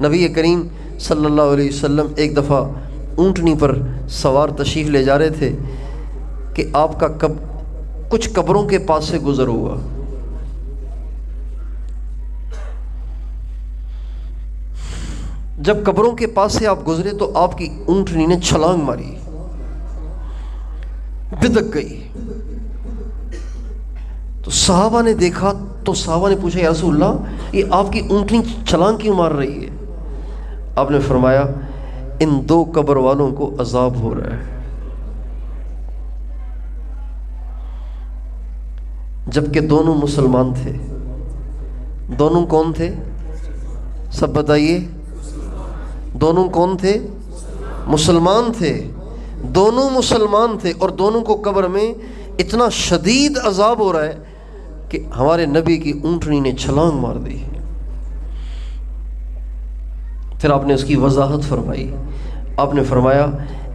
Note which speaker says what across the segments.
Speaker 1: نبی کریم صلی اللہ علیہ وسلم ایک دفعہ اونٹنی پر سوار تشریف لے جا رہے تھے کہ آپ کا کچھ قبروں کے پاس سے گزر ہوا. جب قبروں کے پاس سے آپ گزرے تو آپ کی اونٹنی نے چھلانگ ماری، بدک گئی. تو صحابہ نے دیکھا تو صحابہ نے پوچھا یا رسول اللہ یہ آپ کی اونٹنی چھلانگ کیوں مار رہی ہے؟ آپ نے فرمایا ان دو قبر والوں کو عذاب ہو رہا ہے. جبکہ دونوں مسلمان تھے. دونوں کون تھے؟ سب بتائیے. دونوں کون تھے؟ مسلمان تھے. دونوں مسلمان تھے اور دونوں کو قبر میں اتنا شدید عذاب ہو رہا ہے کہ ہمارے نبی کی اونٹنی نے چھلانگ مار دی. پھر آپ نے اس کی وضاحت فرمائی. آپ نے فرمایا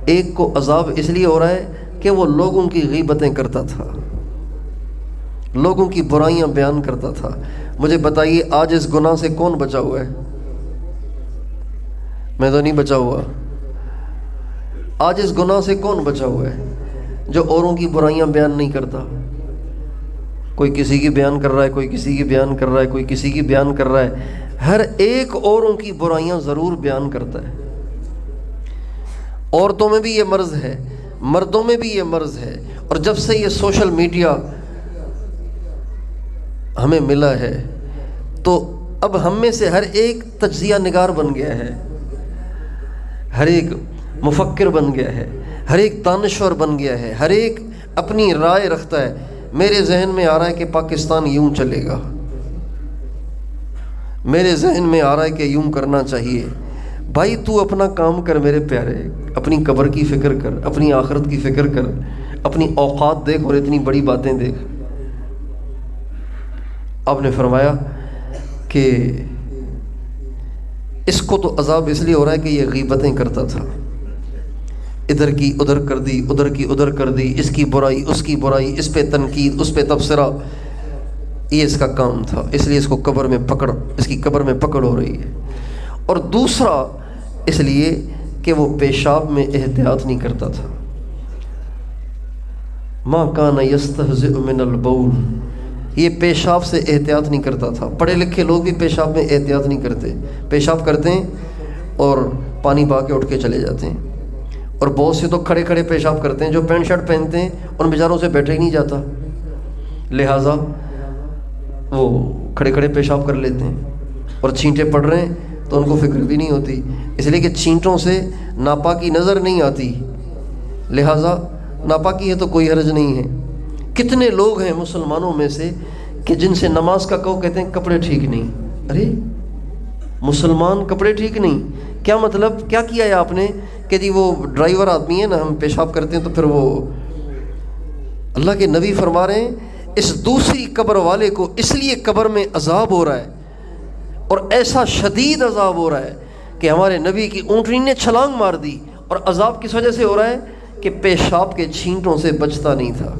Speaker 1: ایک کو عذاب اس لیے ہو رہا ہے کہ وہ لوگوں کی غیبتیں کرتا تھا، لوگوں کی برائیاں بیان کرتا تھا. مجھے بتائیے آج اس گناہ سے کون بچا ہوا ہے؟ میں تو نہیں بچا ہوا. آج اس گناہ سے کون بچا ہوا ہے جو اوروں کی برائیاں بیان نہیں کرتا؟ کوئی کسی کی بیان کر رہا ہے، کوئی کسی کی بیان کر رہا ہے، کوئی کسی کی بیان کر رہا ہے. ہر ایک اوروں کی برائیاں ضرور بیان کرتا ہے. عورتوں میں بھی یہ مرض ہے، مردوں میں بھی یہ مرض ہے. اور جب سے یہ سوشل میڈیا ہمیں ملا ہے تو اب ہم میں سے ہر ایک تجزیہ نگار بن گیا ہے، ہر ایک مفکر بن گیا ہے، ہر ایک دانشور بن گیا ہے، ہر ایک اپنی رائے رکھتا ہے. میرے ذہن میں آ رہا ہے کہ پاکستان یوں چلے گا، میرے ذہن میں آ رہا ہے کہ یوں کرنا چاہیے. بھائی تو اپنا کام کر میرے پیارے، اپنی قبر کی فکر کر، اپنی آخرت کی فکر کر، اپنی اوقات دیکھ اور اتنی بڑی باتیں دیکھ. آپ نے فرمایا کہ اس کو تو عذاب اس لیے ہو رہا ہے کہ یہ غیبتیں کرتا تھا، ادھر کی ادھر کر دی، ادھر کی ادھر کر دی، اس کی برائی اس کی برائی، اس پہ تنقید اس پہ تبصرہ، یہ اس کا کام تھا. اس لیے اس کو قبر میں پکڑ، اس کی قبر میں پکڑ ہو رہی ہے. اور دوسرا اس لیے کہ وہ پیشاب میں احتیاط نہیں کرتا تھا. ما کان یستہزئ من البول، یہ پیشاب سے احتیاط نہیں کرتا تھا. پڑھے لکھے لوگ بھی پیشاب میں احتیاط نہیں کرتے، پیشاب کرتے ہیں اور پانی پا کے اٹھ کے چلے جاتے ہیں. اور بہت سے تو کھڑے کھڑے پیشاب کرتے ہیں، جو پینٹ شرٹ پہنتے ہیں ان بیچاروں سے بیٹھا ہی نہیں جاتا، لہٰذا وہ کھڑے کھڑے پیشاب کر لیتے ہیں. اور چھینٹے پڑ رہے ہیں تو ان کو فکر بھی نہیں ہوتی، اس لیے کہ چھینٹوں سے ناپاکی نظر نہیں آتی، لہٰذا ناپاکی ہے تو کوئی حرج نہیں ہے. کتنے لوگ ہیں مسلمانوں میں سے کہ جن سے نماز کا کہو کہتے ہیں کپڑے ٹھیک نہیں. ارے مسلمان کپڑے ٹھیک نہیں، کیا مطلب؟ کیا کیا ہے آپ نے کہ جی وہ ڈرائیور آدمی ہے نا، ہم پیشاب کرتے ہیں تو پھر وہ. اللہ کے نبی فرما رہے ہیں اس دوسری قبر والے کو اس لیے قبر میں عذاب ہو رہا ہے، اور ایسا شدید عذاب ہو رہا ہے کہ ہمارے نبی کی اونٹنی نے چھلانگ مار دی. اور عذاب کس وجہ سے ہو رہا ہے؟ کہ پیشاب کے چھینٹوں سے بچتا نہیں تھا.